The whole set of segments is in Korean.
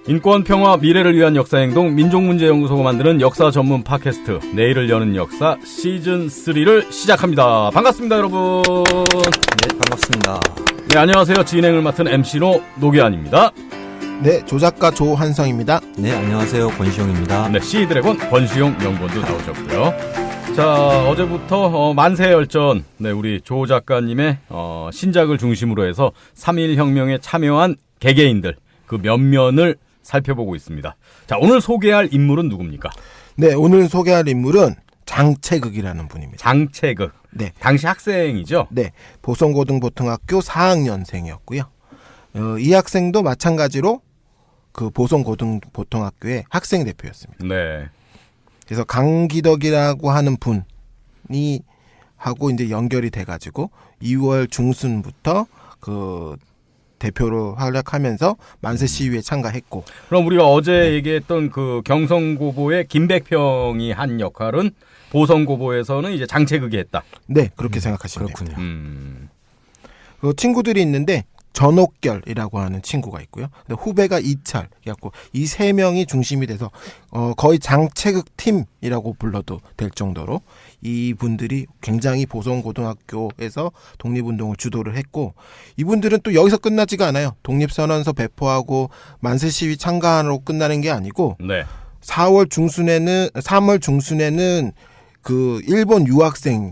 인권, 평화, 미래를 위한 역사행동 민족문제연구소가 만드는 역사 전문 팟캐스트 내일을 여는 역사 시즌3를 시작합니다. 반갑습니다, 여러분. 네, 반갑습니다. 네, 안녕하세요. 진행을 맡은 MC로 노계환입니다. 네, 조작가 조한성입니다. 네, 안녕하세요. 권시용입니다. 네, 시드래곤 권시용 연구원도 나오셨고요. 자, 어제부터 만세열전, 네, 우리 조 작가님의 신작을 중심으로 해서 3.1혁명에 참여한 개개인들, 그 면면을 살펴보고 있습니다. 자, 오늘 소개할 인물은 누굽니까? 네, 오늘 소개할 인물은 장채극이라는 분입니다. 장채극. 네. 당시 학생이죠? 네, 보성고등보통학교 4학년생이었고요. 이 학생도 마찬가지로 그 보성고등보통학교의 학생 대표였습니다. 네. 그래서 강기덕이라고 하는 분이 하고 이제 연결이 돼가지고 2월 중순부터 그 대표로 활약하면서 만세 시위에 참가했고. 그럼 우리가 어제 얘기했던 그 경성고보의 김백평이 한 역할은 보성고보에서는 이제 장채극이 했다. 네, 그렇게 생각하시면 그렇군요. 됩니다. 그 친구들이 있는데 전옥결이라고 하는 친구가 있고요. 근데 후배가 이철, 그래갖고 이 세 명이 중심이 돼서 거의 장채극 팀이라고 불러도 될 정도로 이분들이 굉장히 보성고등학교에서 독립운동을 주도를 했고, 이분들은 또 여기서 끝나지가 않아요. 독립선언서 배포하고 만세 시위 참가로 끝나는 게 아니고, 네. 3월 중순에는 그 일본 유학생이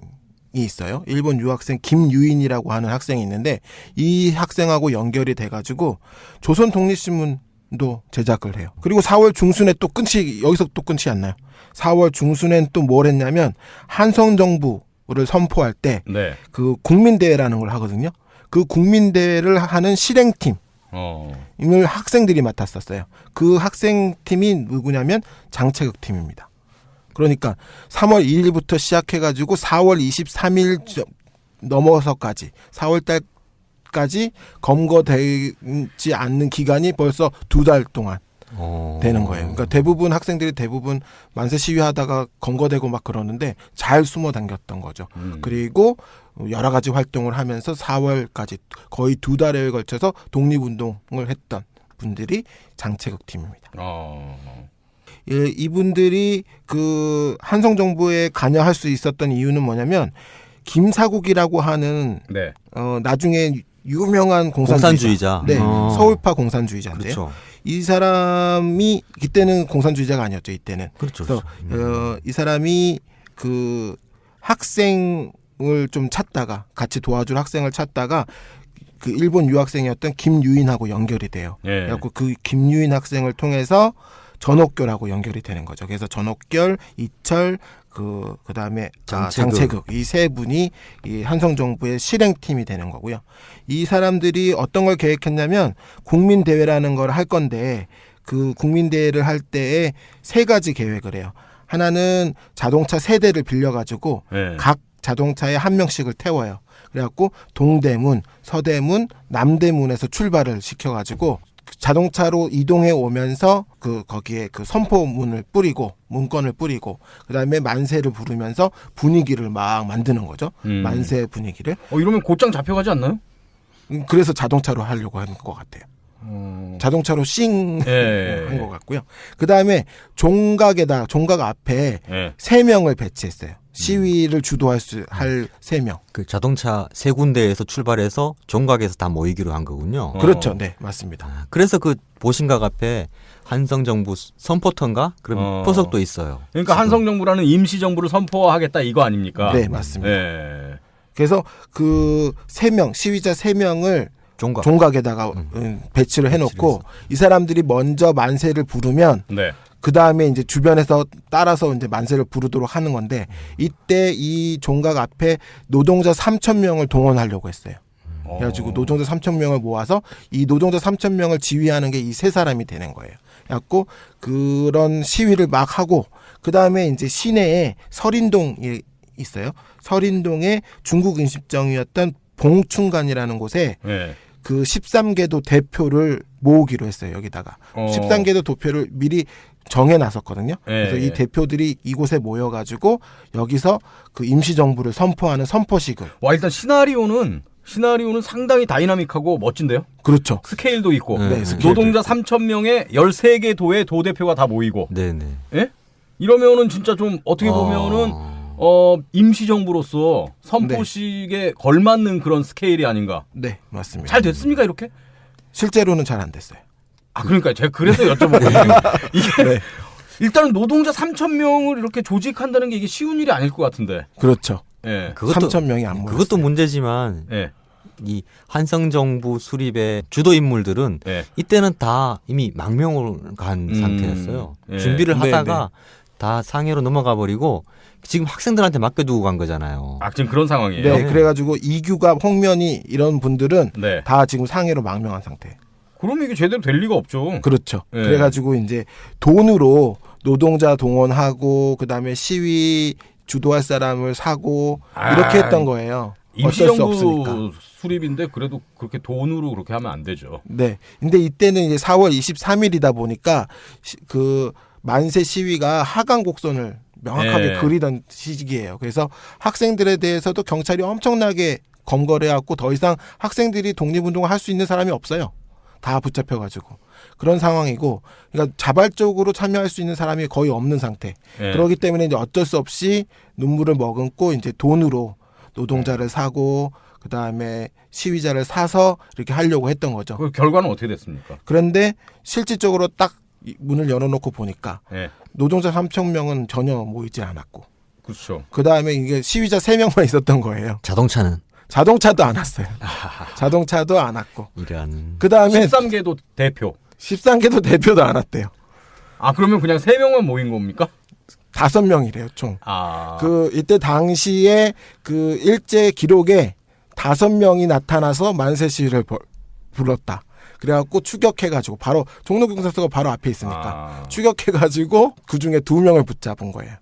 있어요. 일본 유학생 김유인이라고 하는 학생이 있는데, 이 학생하고 연결이 돼가지고 조선 독립신문도 제작을 해요. 그리고 4월 중순에 또 여기서 또 끝이 안 나요. 4월 중순엔 또 뭘 했냐면 한성정부를 선포할 때 그 국민대회라는 걸 하거든요. 그 국민대회를 하는 실행팀 을 학생들이 맡았었어요. 그 학생팀이 누구냐면 장채극 팀입니다. 그러니까 3월 2일부터 시작해가지고 4월 23일 넘어서까지 4월달까지 검거되지 않는 기간이 벌써 2달 동안 되는 거예요. 그러니까 학생들이 대부분 만세 시위하다가 검거되고 막 그러는데 잘 숨어 당겼던 거죠. 그리고 여러 가지 활동을 하면서 4월까지 거의 2달에 걸쳐서 독립운동을 했던 분들이 장채극 팀입니다. 예, 이분들이 그 한성정부에 관여할 수 있었던 이유는 뭐냐면 김사국이라고 하는 나중에 유명한 공산주의자. 네, 서울파 공산주의자인데요. 그렇죠. 이 사람이 이때는 공산주의자가 아니었죠. 이때는. 그렇죠. 그래서 이 사람이 그 학생을 좀 찾다가 같이 도와줄 학생을 찾다가 그 일본 유학생이었던 김유인하고 연결이 돼요. 그래갖고 그 김유인 학생을 통해서 전옥결하고 연결이 되는 거죠. 그래서 전옥결, 이철, 그다음에 장채극 이 세 분이 이 한성정부의 실행팀이 되는 거고요. 이 사람들이 어떤 걸 계획했냐면 국민대회라는 걸 할 건데, 그 국민대회를 할 때에 세 가지 계획을 해요. 하나는 자동차 세 대를 빌려가지고 각 자동차에 한 명씩을 태워요. 그래갖고 동대문, 서대문, 남대문에서 출발을 시켜가지고 자동차로 이동해 오면서 거기에 그 선포문을 뿌리고 문건을 뿌리고 그다음에 만세를 부르면서 분위기를 막 만드는 거죠. 만세 분위기를. 이러면 곧장 잡혀가지 않나요? 그래서 자동차로 하려고 하는 것 같아요. 자동차로 한 것 같고요. 그다음에 종각 앞에 3명을 배치했어요. 시위를 주도할 할 3명. 그 자동차 3군데에서 출발해서 종각에서 다 모이기로 한 거군요. 그렇죠. 네, 맞습니다. 그래서 그 보신각 앞에 한성정부 선포터인가? 그런 포석도 있어요. 그러니까 지금. 한성정부라는 임시정부를 선포하겠다 이거 아닙니까? 네, 맞습니다. 그래서 그 3명, 시위자 3명을 종각에다가 배치를 해놓고 이 사람들이 먼저 만세를 부르면 그 다음에 이제 주변에서 따라서 이제 만세를 부르도록 하는 건데, 이때 이 종각 앞에 노동자 3,000명을 동원하려고 했어요. 그래가지고 노동자 3,000명을 모아서 이 노동자 3,000명을 지휘하는 게 이 세 사람이 되는 거예요. 그래갖고 그런 시위를 막 하고, 그 다음에 이제 시내에 설인동이 있어요. 설인동에 중국 인십정이었던 봉춘관이라는 곳에 그 13개도 대표를 모으기로 했어요. 여기다가 13개도 도표를 미리 정해놨었거든요. 그래서 이 대표들이 이곳에 모여가지고 여기서 그 임시정부를 선포하는 선포식을. 일단 시나리오는 시나리오는 상당히 다이나믹하고 멋진데요. 그렇죠. 스케일도 있고 네, 스케일도 노동자 3,000명에 13개 도의 도 대표가 다 모이고 네네. 예? 이러면은 진짜 좀 어떻게 보면은 임시정부로서 선포식에 걸맞는 그런 스케일이 아닌가. 네, 맞습니다. 잘 됐습니까 이렇게? 실제로는 잘 안 됐어요. 아 그러니까 제가 그래서 여쭤보거든요. 이게 네. 일단은 노동자 3,000명을 이렇게 조직한다는 게 이게 쉬운 일이 아닐 것 같은데. 그렇죠. 예. 3,000명이 안 모였어요. 그것도 문제지만 예. 이 한성 정부 수립의 주도 인물들은 예. 이때는 다 이미 망명을 간 상태였어요. 예. 준비를 네, 하다가 다 상해로 넘어가 버리고 지금 학생들한테 맡겨두고 간 거잖아요. 아 지금 그런 상황이에요. 네, 그래가지고 이규가, 홍면이 이런 분들은 네. 다 지금 상해로 망명한 상태. 그러면 이게 제대로 될 리가 없죠. 그렇죠. 네. 그래가지고 이제 돈으로 노동자 동원하고 그다음에 시위 주도할 사람을 사고 이렇게 했던 거예요. 어쩔 수 없으니까. 임시정부 수립인데 그래도 그렇게 돈으로 그렇게 하면 안 되죠. 네. 근데 이때는 이제 4월 23일이다 보니까 그 만세 시위가 하강 곡선을 명확하게 네. 그리던 시기예요. 그래서 학생들에 대해서도 경찰이 엄청나게 검거해갖고 더 이상 학생들이 독립운동을 할 수 있는 사람이 없어요. 다 붙잡혀가지고 그런 상황이고, 그러니까 자발적으로 참여할 수 있는 사람이 거의 없는 상태. 예. 그렇기 때문에 이제 어쩔 수 없이 눈물을 머금고 이제 돈으로 노동자를 사고 그 다음에 시위자를 사서 이렇게 하려고 했던 거죠. 그 결과는 어떻게 됐습니까? 그런데 실질적으로 딱 문을 열어놓고 보니까 예. 노동자 3,000명은 전혀 모이지 않았고, 그렇죠. 그 다음에 이게 시위자 3명만 있었던 거예요. 자동차는 자동차도 안 왔어요. 자동차도 안 왔고, 이런 그 다음에 13개도 대표. 13개도 대표도 안 왔대요. 아 그러면 그냥 3명만 모인 겁니까? 5명이래요 총. 아. 그 이때 당시에 그 일제 기록에 5명이 나타나서 만세 시위를 불렀다. 그래갖고 추격해가지고 바로 종로경찰서가 바로 앞에 있으니까 추격해가지고 그 중에 2명을 붙잡은 거예요.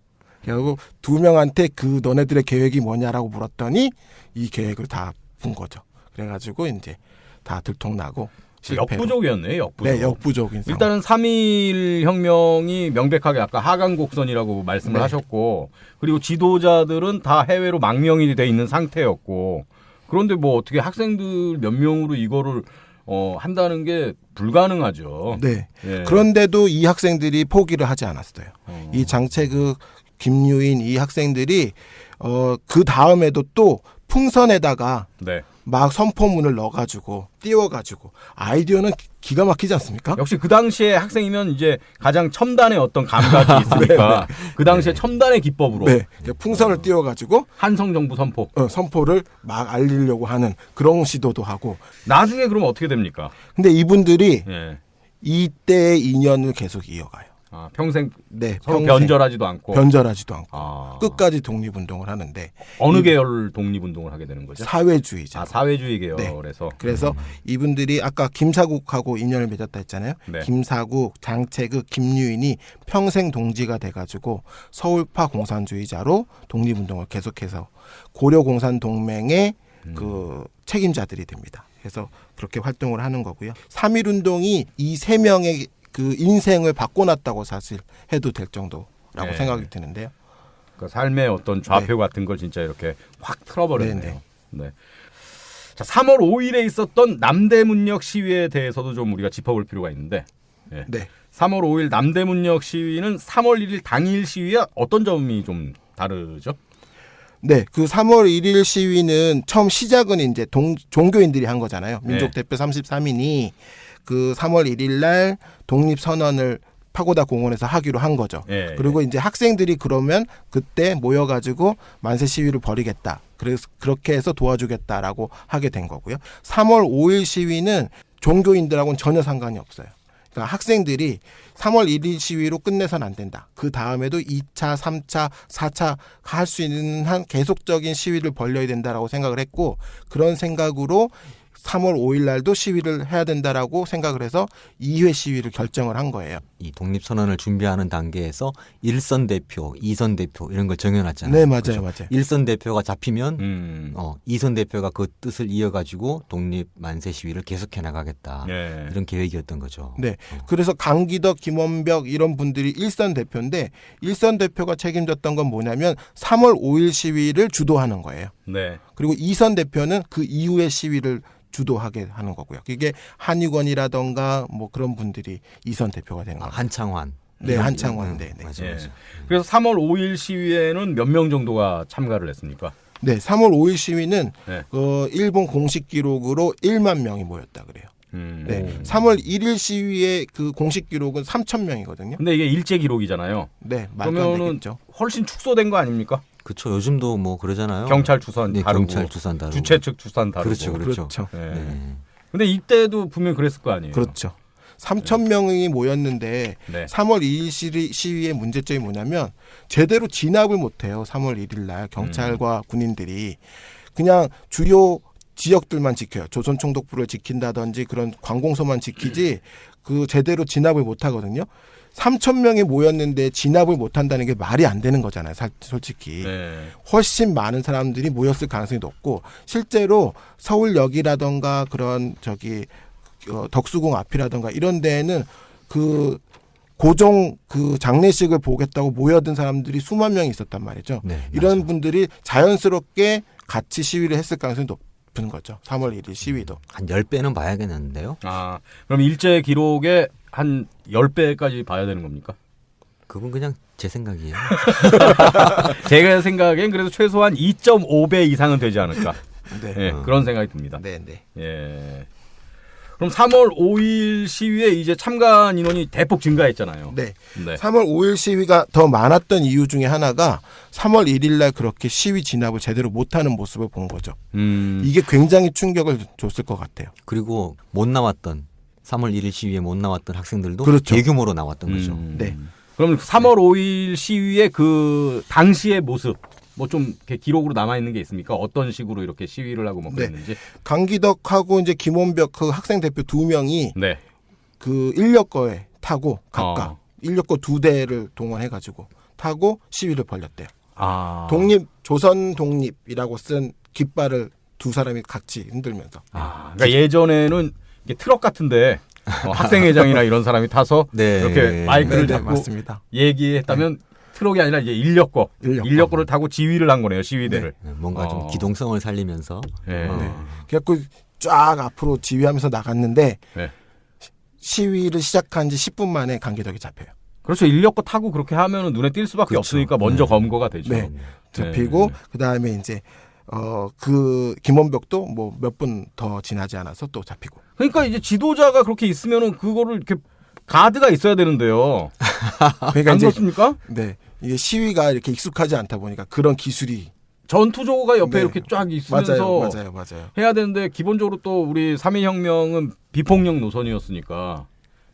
결국 2명한테 그 너네들의 계획이 뭐냐라고 물었더니 이 계획을 다 푼 거죠. 그래가지고 이제 다 들통나고 실패로. 역부족이었네요. 역부족. 네, 역부족인 상황. 일단은 3.1 혁명이 명백하게 아까 하강곡선이라고 말씀을 네. 하셨고, 그리고 지도자들은 다 해외로 망명이 돼 있는 상태였고, 그런데 뭐 어떻게 학생들 몇 명으로 이거를 한다는 게 불가능하죠. 네. 예. 그런데도 이 학생들이 포기를 하지 않았어요. 이 장채극, 김유인 이 학생들이 그 다음에도 또 풍선에다가 네. 막 선포문을 넣어가지고 띄워가지고 아이디어는 기가 막히지 않습니까? 역시 그 당시에 학생이면 이제 가장 첨단의 어떤 감각이 있으니까 그 당시에 첨단의 기법으로 네, 풍선을 띄워가지고 한성정부 선포. 선포를 막 알리려고 하는 그런 시도도 하고. 나중에 그러면 어떻게 됩니까? 근데 이분들이 예. 이때의 인연을 계속 이어가요. 아, 평생 네, 서로 평생 변절하지도 않고. 변절하지도 않고 아. 끝까지 독립운동을 하는데 어느 계열 독립운동을 하게 되는 거죠? 사회주의자. 아, 사회주의 계열에서. 그래서 이분들이 아까 김사국하고 인연을 맺었다 했잖아요. 네. 김사국, 장채극, 김유인이 평생 동지가 돼가지고 서울파 공산주의자로 독립운동을 계속해서 고려공산동맹의 그 책임자들이 됩니다. 그래서 그렇게 활동을 하는 거고요. 3.1운동이 이 3명의 그 인생을 바꿔놨다고 사실 해도 될 정도라고 네. 생각이 드는데요. 그 삶의 어떤 좌표 같은 걸 진짜 이렇게 확 틀어버렸네요. 네, 네. 자, 3월 5일에 있었던 남대문역 시위에 대해서도 좀 우리가 짚어볼 필요가 있는데, 네. 네. 3월 5일 남대문역 시위는 3월 1일 당일 시위와 어떤 점이 좀 다르죠? 네, 그 3월 1일 시위는 처음 시작은 이제 종교인들이 한 거잖아요. 민족 대표 33인이 그 3월 1일 날 독립선언을 파고다 공원에서 하기로 한 거죠. 예. 그리고 이제 학생들이 그러면 그때 모여가지고 만세 시위를 벌이겠다. 그래서 그렇게 해서 도와주겠다라고 하게 된 거고요. 3월 5일 시위는 종교인들하고는 전혀 상관이 없어요. 그러니까 학생들이 3월 1일 시위로 끝내선 안 된다. 그 다음에도 2차, 3차, 4차 할 수 있는 한 계속적인 시위를 벌려야 된다라고 생각을 했고, 그런 생각으로 3월 5일 날도 시위를 해야 된다라고 생각을 해서 2회 시위를 결정을 한 거예요. 이 독립선언을 준비하는 단계에서 1선 대표, 2선 대표 이런 걸 정해놨잖아요. 네, 맞아요, 그렇죠? 맞아요. 1선 대표가 잡히면 2선 대표가 그 뜻을 이어가지고 독립 만세 시위를 계속해 나가겠다. 예. 이런 계획이었던 거죠. 네. 그래서 강기덕, 김원벽 이런 분들이 1선 대표인데 1선 대표가 책임졌던 건 뭐냐면 3월 5일 시위를 주도하는 거예요. 네. 그리고 이선 대표는 그 이후의 시위를 주도하게 하는 거고요. 이게 한유건이라던가 뭐 그런 분들이 이선 대표가 되는 거예요. 한창환. 네, 한창환. 네, 네. 맞아요. 예. 그래서 3월 5일 시위에는 몇 명 정도가 참가를 했습니까? 네, 3월 5일 시위는 네. 일본 공식 기록으로 1만 명이 모였다 그래요. 네, 3월 1일 시위의 그 공식 기록은 3천 명이거든요. 근데 이게 일제 기록이잖아요. 네, 말도 안 그러면은 되겠죠. 훨씬 축소된 거 아닙니까? 그렇죠. 요즘도 뭐 그러잖아요. 경찰 주산 네, 다르고 경찰 주산 다르고. 주최 측 주산 다르고. 그렇죠, 그렇죠. 그렇죠. 예. 네. 근데 이때도 분명 그랬을 거 아니에요. 그렇죠. 3천 명이 모였는데 네. 3월 2일 시위의 문제점이 뭐냐면 제대로 진압을 못해요. 3월 1일 날 경찰과 군인들이 그냥 주요 지역들만 지켜요. 조선총독부를 지킨다든지 그런 관공서만 지키지 그 제대로 진압을 못하거든요. 3천 명이 모였는데 진압을 못한다는 게 말이 안 되는 거잖아요. 솔직히. 네. 훨씬 많은 사람들이 모였을 가능성이 높고 실제로 서울역이라던가 그런 덕수궁 앞이라던가 이런 데에는 그 고종 그 장례식을 보겠다고 모여든 사람들이 수만 명이 있었단 말이죠. 네, 이런 맞아요. 분들이 자연스럽게 같이 시위를 했을 가능성이 높은 거죠. 3월 1일 시위도. 한 10배는 봐야겠는데요. 아, 그럼 일제 기록의 한 10배까지 봐야 되는 겁니까? 그건 그냥 제 생각이에요. 제가 생각엔 그래도 최소한 2.5배 이상은 되지 않을까. 네. 예, 그런 생각이 듭니다. 네, 네. 예. 그럼 3월 5일 시위에 이제 참가한 인원이 대폭 증가했잖아요. 네. 네. 3월 5일 시위가 더 많았던 이유 중에 하나가 3월 1일 날 그렇게 시위 진압을 제대로 못하는 모습을 본 거죠. 이게 굉장히 충격을 줬을 것 같아요. 그리고 못 나왔던 3월 1일 시위에 못 나왔던 학생들도 그렇죠. 대규모로 나왔던 거죠. 네. 그럼 3월 5일 시위의 그 당시의 모습 뭐 좀 이렇게 기록으로 남아 있는 게 있습니까? 어떤 식으로 이렇게 시위를 하고 뭐 네. 그랬는지. 강기덕하고 이제 김원벽 그 학생 대표 두 명이 네. 그 인력거에 타고 각각 어. 인력거 2대를 동원해가지고 타고 시위를 벌였대요. 아. 조선 독립이라고 쓴 깃발을 두 사람이 같이 흔들면서. 아. 그러니까 예전에는 이게 트럭 같은데 학생회장이나 이런 사람이 타서 네. 이렇게 마이크를 네, 잡고 맞습니다. 얘기했다면 트럭이 아니라 이제 인력거를 타고 지휘를 한 거네요, 시위대를. 네, 뭔가 좀 기동성을 살리면서 네. 그래갖고 쫙 앞으로 지휘하면서 나갔는데 네. 시위를 시작한 지 10분 만에 강기덕이 잡혀요. 그렇죠. 인력거 타고 그렇게 하면은 눈에 띌 수밖에 그렇죠. 없으니까 먼저 검거가 되죠. 네. 잡히고 그다음에 이제 그 김원벽도 뭐 몇 분 더 지나지 않아서 또 잡히고. 그러니까 이제 지도자가 그렇게 있으면은 그거를 이렇게 가드가 있어야 되는데요. 그러니까 안 이제 그렇습니까? 네. 이게 시위가 이렇게 익숙하지 않다 보니까 그런 기술이 전투조가 옆에 네. 이렇게 쫙 있으면서 맞아요. 해야 되는데 기본적으로 또 우리 3.1혁명은 비폭력 노선이었으니까.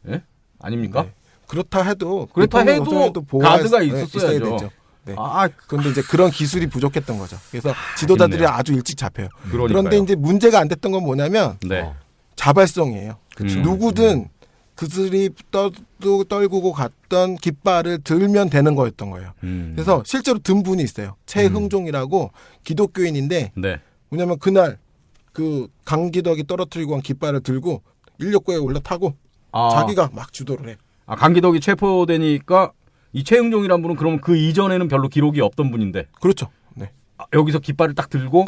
예? 아닙니까? 네. 그렇다 해도 가드가 있었어야죠. 되죠. 네. 아, 그런데 이제 그런 기술이 부족했던 거죠. 그래서 지도자들이 아쉽네요. 아주 일찍 잡혀요. 그러니까요. 그런데 이제 문제가 안 됐던 건 뭐냐면 네. 자발성이에요. 그쵸. 누구든 그들이 떨구고 갔던 깃발을 들면 되는 거였던 거예요. 그래서 실제로 든 분이 있어요. 최흥종이라고 기독교인인데 네. 뭐냐면 그날 그 강기덕이 떨어뜨리고 간 깃발을 들고 인력거에 올라타고 자기가 막 주도를 해요. 아, 강기덕이 체포되니까 이 최흥종이란 분은 그러면 그 이전에는 별로 기록이 없던 분인데. 그렇죠. 네. 여기서 깃발을 딱 들고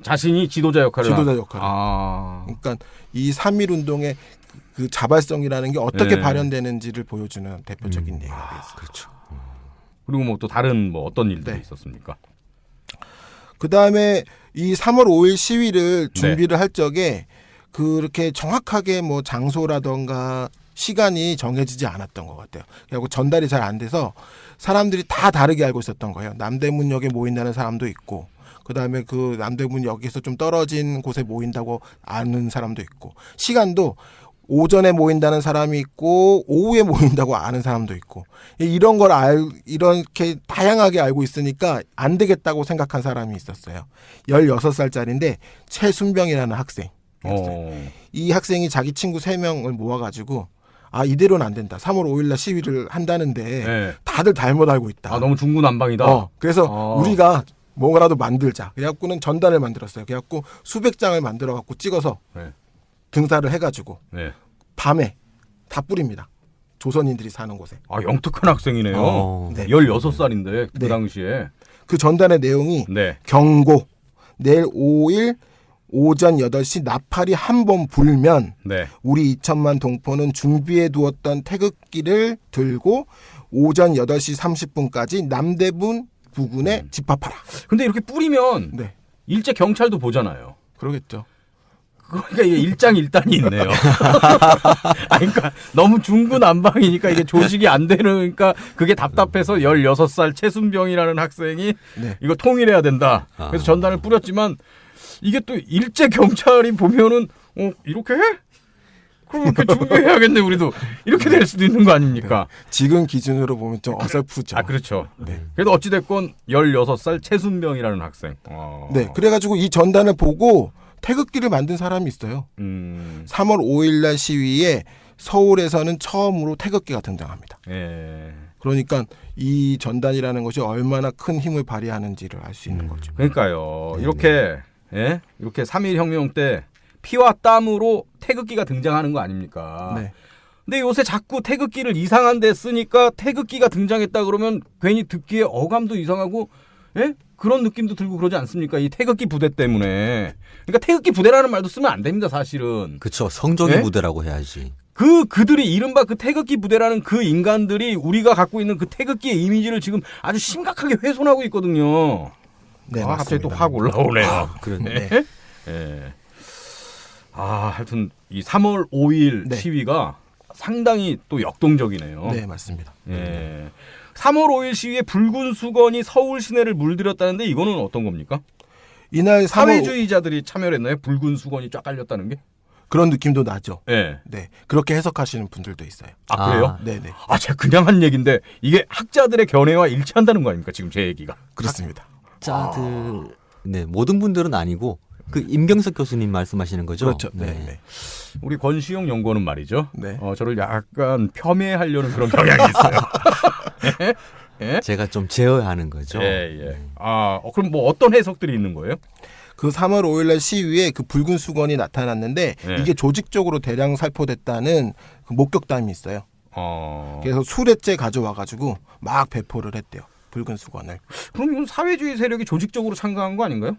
자신이 지도자 역할을 그러니까 이 3.1 운동의 그 자발성이라는 게 어떻게 네. 발현되는지를 보여주는 대표적인 예가 되겠습니다. 그렇죠. 그리고 뭐 또 다른 뭐 어떤 일들이 네. 있었습니까? 그다음에 이 3월 5일 시위를 준비를 할 적에 그렇게 정확하게 뭐 장소라던가 시간이 정해지지 않았던 것 같아요. 그리고 전달이 잘 안 돼서 사람들이 다 다르게 알고 있었던 거예요. 남대문역에 모인다는 사람도 있고 그다음에 그 남대문역에서 좀 떨어진 곳에 모인다고 아는 사람도 있고 시간도 오전에 모인다는 사람이 있고 오후에 모인다고 아는 사람도 있고 이런 걸 이렇게 다양하게 알고 있으니까 안 되겠다고 생각한 사람이 있었어요. 16살짜리인데 최순병이라는 학생이었어요. 이 학생이 자기 친구 3명을 모아가지고 이대로는 안 된다. 3월 5일날 시위를 한다는데 다들 잘못 알고 있다. 너무 중구난방이다. 그래서 우리가 뭐라도 만들자. 그래갖고는 전단을 만들었어요. 그래갖고 수백 장을 만들어갖고 찍어서 등사를 해가지고 밤에 다 뿌립니다. 조선인들이 사는 곳에. 영특한 학생이네요. 네. 16살인데 그 네. 당시에. 그 전단의 내용이 경고, 내일 5일 오전 8시 나팔이 한 번 불면 네. 우리 2천만 동포는 준비해 두었던 태극기를 들고 오전 8시 30분까지 남대문 부근에 집합하라. 근데 이렇게 뿌리면 네. 일제 경찰도 보잖아요. 그러겠죠. 그러니까 이게 일장일단이 있네요. 아니, 그러니까 너무 중구난방이니까 이게 조직이 안 되니까 그게 답답해서 16살 최순병이라는 학생이 네. 이거 통일해야 된다. 그래서 전단을 뿌렸지만 이게 또 일제 경찰이 보면은 이렇게 해? 그럼 이렇게 준비해야겠네 우리도. 이렇게 될 수도 있는 거 아닙니까? 네. 지금 기준으로 보면 좀 어설프죠. 아, 그렇죠. 네. 그래도 어찌됐건 16살 최순병이라는 학생. 네. 그래가지고 이 전단을 보고 태극기를 만든 사람이 있어요. 3월 5일날 시위에 서울에서는 처음으로 태극기가 등장합니다. 예. 그러니까 이 전단이라는 것이 얼마나 큰 힘을 발휘하는지를 알 수 있는 거죠. 그러니까요. 이렇게 예? 이렇게 3.1 혁명 때 피와 땀으로 태극기가 등장하는 거 아닙니까? 네. 근데 요새 자꾸 태극기를 이상한 데 쓰니까 태극기가 등장했다 그러면 괜히 듣기에 어감도 이상하고 예? 그런 느낌도 들고 그러지 않습니까? 이 태극기 부대 때문에. 그러니까 태극기 부대라는 말도 쓰면 안 됩니다, 사실은. 그렇죠. 성적의 네? 부대라고 해야지. 그들이 이른바 그 태극기 부대라는 그 인간들이 우리가 갖고 있는 그 태극기의 이미지를 지금 아주 심각하게 훼손하고 있거든요. 네, 갑자기 또 맞습니다. 확 올라오네요. 그런데 네. 예. 하여튼 이 3월 5일 네. 시위가 상당히 또 역동적이네요. 네, 맞습니다. 예. 3월 5일 시위에 붉은 수건이 서울 시내를 물들였다는데 이거는 어떤 겁니까? 이날 3월 사회주의자들이 참여를 했나요? 붉은 수건이 쫙 깔렸다는 게? 그런 느낌도 나죠. 예. 네, 그렇게 해석하시는 분들도 있어요. 아, 그래요? 네, 네, 제가 그냥 한 얘기인데 이게 학자들의 견해와 일치한다는 거 아닙니까? 지금 제 얘기가. 그렇습니다. 자들 네 모든 분들은 아니고 그 임경석 교수님 말씀하시는 거죠? 그렇죠. 네, 네. 우리 권시용 연구원은 말이죠. 네. 저를 약간 폄훼하려는 그런 경향이 있어요. 예? 제가 좀 제어하는 거죠. 예. 그럼 뭐 어떤 해석들이 있는 거예요? 그 3월 5일날 시위에 그 붉은 수건이 나타났는데 네. 이게 조직적으로 대량 살포됐다는 그 목격담이 있어요. 어. 그래서 수레째 가져와가지고 막 배포를 했대요. 붉은 수건을. 그럼 이건 사회주의 세력이 조직적으로 참가한 거 아닌가요?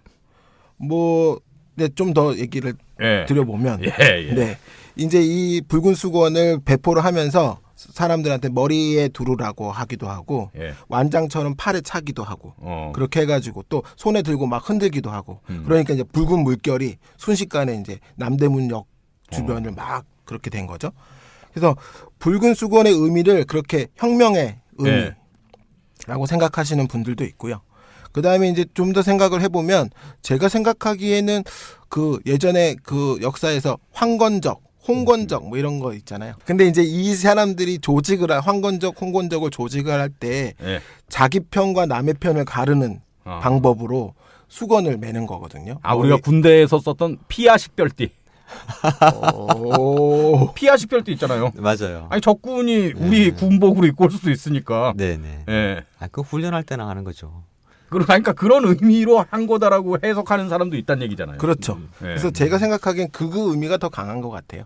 뭐, 네, 좀 더 얘기를 예. 드려보면, 예. 네, 이제 이 붉은 수건을 배포를 하면서 사람들한테 머리에 두르라고 하기도 하고 예. 완장처럼 팔에 차기도 하고 그렇게 해가지고 또 손에 들고 막 흔들기도 하고 그러니까 이제 붉은 물결이 순식간에 이제 남대문역 주변을 막 그렇게 된 거죠. 그래서 붉은 수건의 의미를 그렇게 혁명의 예. 의미라고 생각하시는 분들도 있고요. 그 다음에 이제 좀 더 생각을 해보면 제가 생각하기에는 그 예전에 그 역사에서 황건적, 홍건적 뭐 이런 거 있잖아요. 근데 이제 이 사람들이 황건적, 홍건적을 조직을 할 때 예. 자기 편과 남의 편을 가르는 방법으로 수건을 매는 거거든요. 우리가 군대에서 썼던 피아 식별띠. 피아 식별띠 있잖아요. 맞아요. 아니 적군이 우리 군복으로 입고 올 수도 있으니까. 네네. 예. 그 훈련할 때나 하는 거죠. 그러니까 그런 의미로 한 거다라고 해석하는 사람도 있다는 얘기잖아요. 그렇죠. 예. 그래서 제가 생각하기엔 그 의미가 더 강한 것 같아요.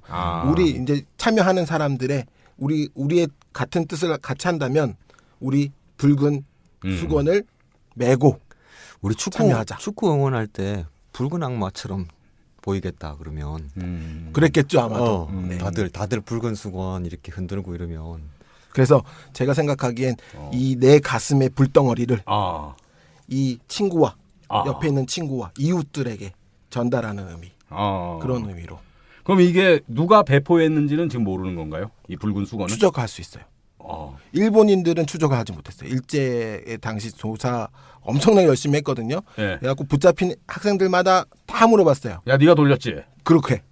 우리 이제 참여하는 사람들의 우리의 같은 뜻을 같이 한다면 우리 붉은 수건을 메고 우리 참여하자. 축구 응원할 때 붉은 악마처럼 보이겠다 그러면 그랬겠죠 아마도. 네. 다들 붉은 수건 이렇게 흔들고 이러면 그래서 제가 생각하기엔 이 내 가슴의 불덩어리를 이 친구와 옆에 있는 친구와 이웃들에게 전달하는 의미 그런 의미로 그럼 이게 누가 배포했는지는 지금 모르는 건가요? 이 붉은 수건은? 추적할 수 있어요. 일본인들은 추적을 하지 못했어요. 일제의 당시 조사 엄청나게 열심히 했거든요. 예. 그래갖고 붙잡힌 학생들마다 다 물어봤어요. 야, 네가 돌렸지? 그렇게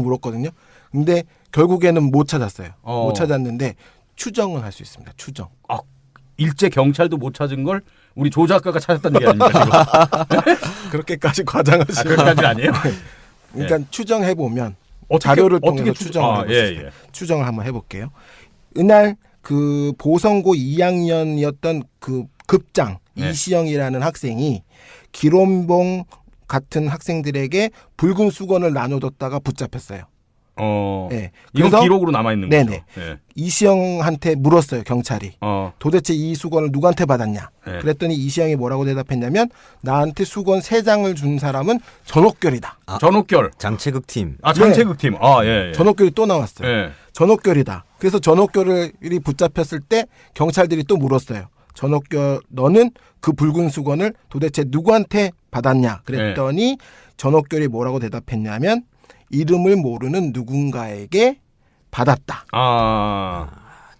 물었거든요. 근데 결국에는 못 찾았어요. 못 찾았는데 추정은 할 수 있습니다. 추정. 일제 경찰도 못 찾은 걸 우리 조 작가가 찾았다는 게 아닙니까? 그렇게까지 과장하시면 그렇게까지 아니에요? 그러니까 추정해 보면 자료를 통해서 추정을 해볼 수 있어요. 추정을 한번 해볼게요. 이날 그 보성고 2학년이었던 그 급장 이시영이라는 학생이 기론봉 같은 학생들에게 붉은 수건을 나눠줬다가 붙잡혔어요. 예. 이건 그래서 기록으로 남아 있는 네네. 거죠. 예. 이시영한테 물었어요, 경찰이. 도대체 이 수건을 누구한테 받았냐? 예. 그랬더니 이시영이 뭐라고 대답했냐면 나한테 수건 3장을 준 사람은 전옥결이다. 전옥결. 장채극 팀. 장채극 팀. 예. 전옥결이 또 나왔어요. 예. 전옥결이다. 그래서 전옥결이 붙잡혔을 때 경찰들이 또 물었어요. 전옥결, 너는 그 붉은 수건을 도대체 누구한테 받았냐? 그랬더니 전옥결이 뭐라고 대답했냐면 이름을 모르는 누군가에게 받았다.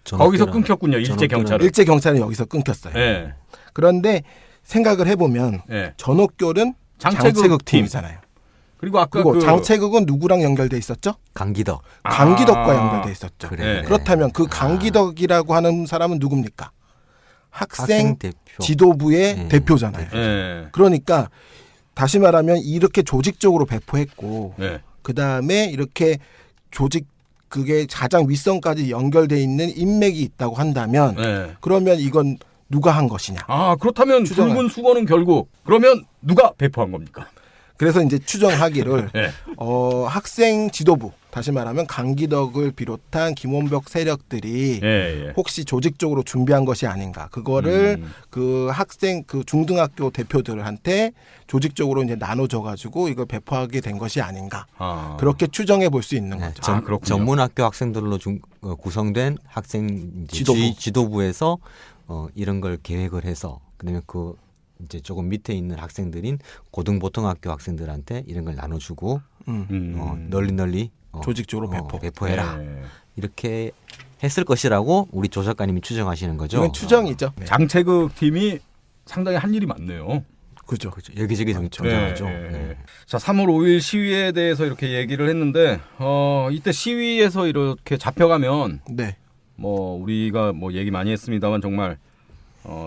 거기서 끊겼군요. 일제 경찰은. 일제 경찰은 여기서 끊겼어요. 예. 그런데 생각을 해보면 전옥결은 장채극 팀이잖아요. 그리고 장채극은 누구랑 연결돼 있었죠? 강기덕. 강기덕과 연결돼 있었죠. 그래. 그렇다면 그 강기덕이라고 하는 사람은 누굽니까? 학생 대표. 지도부의 대표잖아요. 그러니까 다시 말하면 이렇게 조직적으로 배포했고 그 다음에 이렇게 그게 가장 윗선까지 연결돼 있는 인맥이 있다고 한다면 그러면 이건 누가 한 것이냐? 그렇다면 붉은 수건은 결국 그러면 누가 배포한 겁니까? 그래서 이제 추정하기를 학생 지도부 다시 말하면 강기덕을 비롯한 김원벽 세력들이 혹시 조직적으로 준비한 것이 아닌가. 그거를 그 학생 그 중등학교 대표들한테 조직적으로 이제 나눠줘가지고 이걸 배포하게 된 것이 아닌가. 그렇게 추정해 볼 수 있는 거죠. 전문학교 학생들로 구성된 학생 지도부에서 이런 걸 계획을 해서 그다음에 그 이제 조금 밑에 있는 학생들인 고등보통학교 학생들한테 이런 걸 나눠주고 널리 조직적으로 배포해라. 이렇게 했을 것이라고 우리 조 작가님이 추정하시는 거죠. 이건 추정이죠. 장채극 팀이 상당히 한 일이 많네요. 그렇죠. 여기저기 등장하죠. 자, 3월 5일 시위에 대해서 이렇게 얘기를 했는데 이때 시위에서 이렇게 잡혀가면 뭐 우리가 뭐 얘기 많이 했습니다만 정말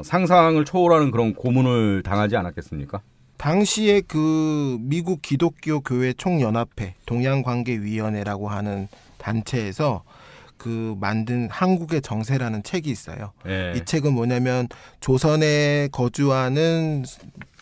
상상을 초월하는 그런 고문을 당하지 않았겠습니까? 당시에 그 미국 기독교 교회 총연합회 동양관계위원회라고 하는 단체에서 그 만든 한국의 정세라는 책이 있어요. 이 책은 뭐냐면 조선에 거주하는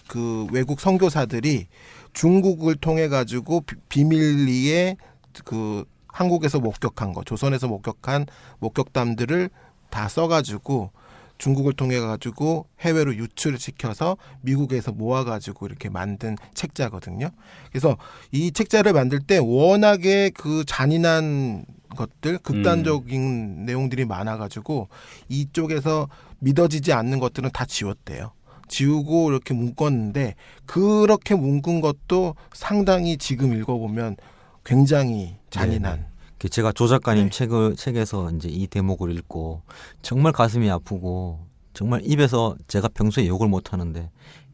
그 외국 선교사들이 중국을 통해 가지고 비밀리에 그 한국에서 목격한 거, 조선에서 목격한 목격담들을 다 써가지고 중국을 통해 가지고 해외로 유출을 시켜서 미국에서 모아가지고 이렇게 만든 책자거든요. 그래서 이 책자를 만들 때 워낙에 그 잔인한 것들, 극단적인 내용들이 많아가지고 이쪽에서 믿어지지 않는 것들은 다 지웠대요. 지우고 이렇게 묶었는데 그렇게 묶은 것도 상당히 지금 읽어보면 굉장히 잔인한. 제가 조 작가님 책에서 이제 이 대목을 읽고 정말 가슴이 아프고 정말 입에서 제가 평소에 욕을 못 하는데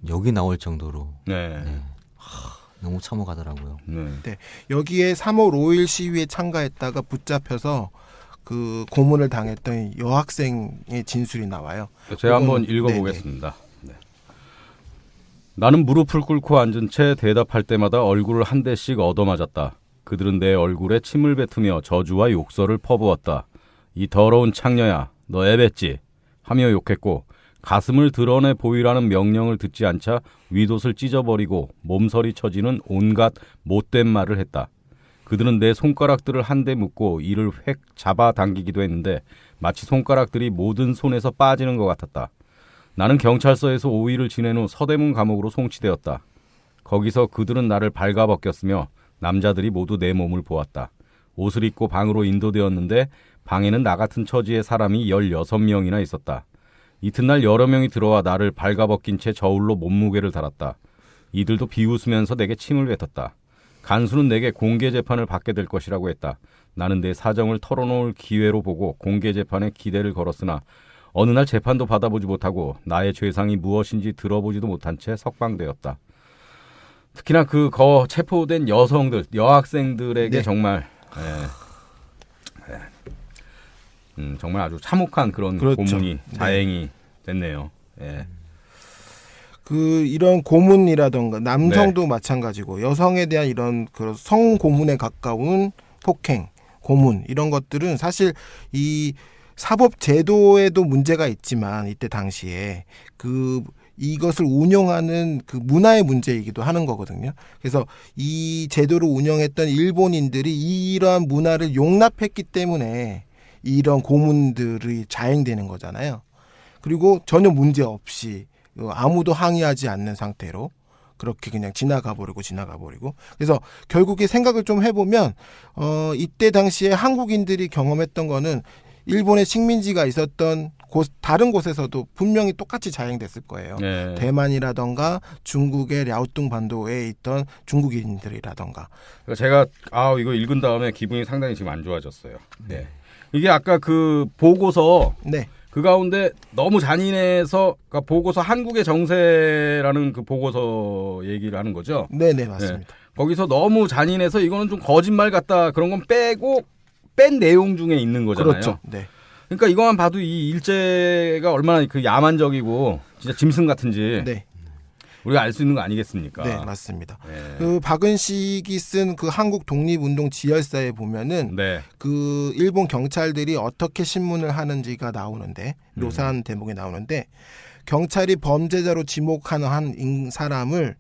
욕이 나올 정도로 너무 참혹하더라고요. 여기에 3월 5일 시위에 참가했다가 붙잡혀서 그 고문을 당했던 여학생의 진술이 나와요. 제가 한번 읽어보겠습니다. 나는 무릎을 꿇고 앉은 채 대답할 때마다 얼굴을 한 대씩 얻어맞았다. 그들은 내 얼굴에 침을 뱉으며 저주와 욕설을 퍼부었다. 이 더러운 창녀야, 너 애뱉지? 하며 욕했고 가슴을 드러내 보이라는 명령을 듣지 않자 윗옷을 찢어버리고 몸서리 쳐지는 온갖 못된 말을 했다. 그들은 내 손가락들을 한데 묶고 이를 획 잡아당기기도 했는데 마치 손가락들이 모든 손에서 빠지는 것 같았다. 나는 경찰서에서 5일을 지낸 후 서대문 감옥으로 송치되었다. 거기서 그들은 나를 발가벗겼으며 남자들이 모두 내 몸을 보았다. 옷을 입고 방으로 인도되었는데 방에는 나 같은 처지의 사람이 16명이나 있었다. 이튿날 여러 명이 들어와 나를 발가벗긴 채 저울로 몸무게를 달았다. 이들도 비웃으면서 내게 침을 뱉었다. 간수는 내게 공개 재판을 받게 될 것이라고 했다. 나는 내 사정을 털어놓을 기회로 보고 공개 재판에 기대를 걸었으나 어느 날 재판도 받아보지 못하고 나의 죄상이 무엇인지 들어보지도 못한 채 석방되었다. 특히나 그 체포된 여성들, 여학생들에게 정말 정말 아주 참혹한 그런 고문이 자행이 됐네요. 그 이런 고문이라던가 남성도 마찬가지고 여성에 대한 이런 그 성고문에 가까운 폭행, 고문 이런 것들은 사실 이 사법 제도에도 문제가 있지만 이때 당시에 그 이것을 운영하는 그 문화의 문제이기도 하는 거거든요. 그래서 이 제도를 운영했던 일본인들이 이러한 문화를 용납했기 때문에 이런 고문들이 자행되는 거잖아요. 그리고 전혀 문제 없이 아무도 항의하지 않는 상태로 그렇게 그냥 지나가 버리고. 그래서 결국에 생각을 좀 해보면 이때 당시에 한국인들이 경험했던 거는 일본의 식민지가 있었던 다른 곳에서도 분명히 똑같이 자행됐을 거예요. 네. 대만이라던가 중국의 랴오뚱 반도에 있던 중국인들이라던가. 제가 이거 읽은 다음에 기분이 상당히 지금 안 좋아졌어요. 네. 이게 아까 그 보고서 네. 그 가운데 너무 잔인해서 그러니까 보고서 한국의 정세라는 그 보고서 얘기를 하는 거죠. 네네 맞습니다. 네. 거기서 너무 잔인해서 이거는 좀 거짓말 같다 그런 건 빼고 뺀 내용 중에 있는 거잖아요. 그렇죠. 네. 그러니까 이거만 봐도 이 일제가 얼마나 그 야만적이고 진짜 짐승 같은지 네. 우리가 알 수 있는 거 아니겠습니까? 네, 맞습니다. 네. 그 박은식이 쓴 그 한국 독립운동 지열사에 보면은 네. 그 일본 경찰들이 어떻게 신문을 하는지가 나오는데 묘사한 대목이 나오는데 경찰이 범죄자로 지목하는 한 사람을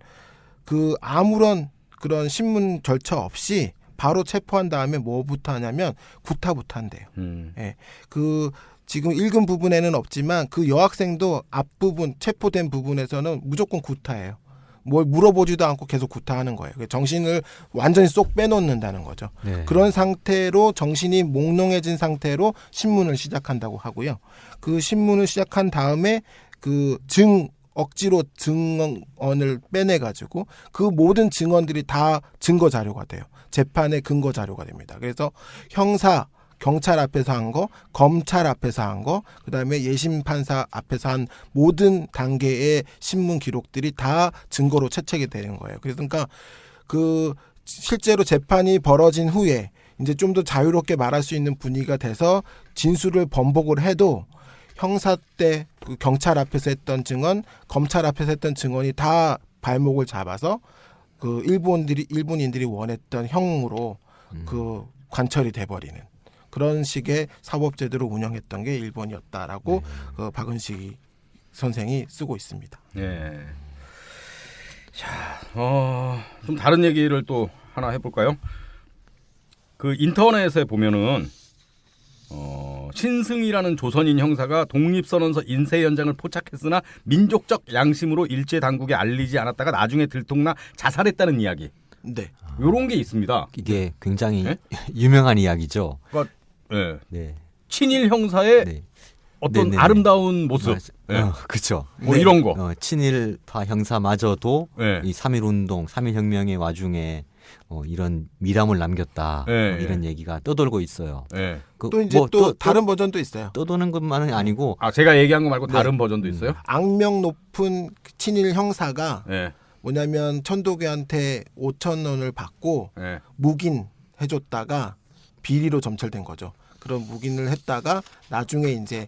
그 아무런 그런 신문 절차 없이 바로 체포한 다음에 뭐부터 하냐면 구타부터 한대요. 예. 그 지금 읽은 부분에는 없지만 그 여학생도 앞부분 체포된 부분에서는 무조건 구타예요. 뭘 물어보지도 않고 계속 구타하는 거예요. 정신을 완전히 쏙 빼놓는다는 거죠. 네. 그런 상태로 정신이 몽롱해진 상태로 신문을 시작한다고 하고요. 그 신문을 시작한 다음에 억지로 증언을 빼내가지고 그 모든 증언들이 다 증거 자료가 돼요. 재판의 근거 자료가 됩니다. 그래서 형사, 경찰 앞에서 한 거, 검찰 앞에서 한 거, 그다음에 예심 판사 앞에서 한 모든 단계의 신문 기록들이 다 증거로 채택이 되는 거예요. 그러니까 그 실제로 재판이 벌어진 후에 이제 좀 더 자유롭게 말할 수 있는 분위기가 돼서 진술을 번복을 해도 형사 때 그 경찰 앞에서 했던 증언, 검찰 앞에서 했던 증언이 다 발목을 잡아서 그 일본인들이 원했던 형으로 그 관철이 돼버리는 그런 식의 사법제도를 운영했던 게 일본이었다라고 박은식 선생이 쓰고 있습니다. 네. 자, 좀 다른 얘기를 또 하나 해볼까요? 그 인터넷에 보면은 신승이라는 조선인 형사가 독립선언서 인쇄 현장을 포착했으나 민족적 양심으로 일제 당국에 알리지 않았다가 나중에 들통나 자살했다는 이야기. 네. 요런 게 있습니다. 이게 굉장히 네? 유명한 이야기죠. 그러니까 네. 네. 친일 형사의 네. 어떤 네네네. 아름다운 모습. 네. 그렇죠. 뭐 이런 거. 친일파 형사마저도 네. 이 3.1운동, 3.1혁명의 와중에 이런 미담을 남겼다. 네. 이런 얘기가 떠돌고 있어요. 네. 또 이제 또 다른 버전도 있어요. 떠도는 것만은 아니고 제가 얘기한 거 말고 네. 다른 버전도 있어요? 악명 높은 친일 형사가 네. 뭐냐면 천도교한테 5,000원을 받고 네. 묵인 해줬다가 비리로 점철된 거죠. 그런 묵인을 했다가 나중에 이제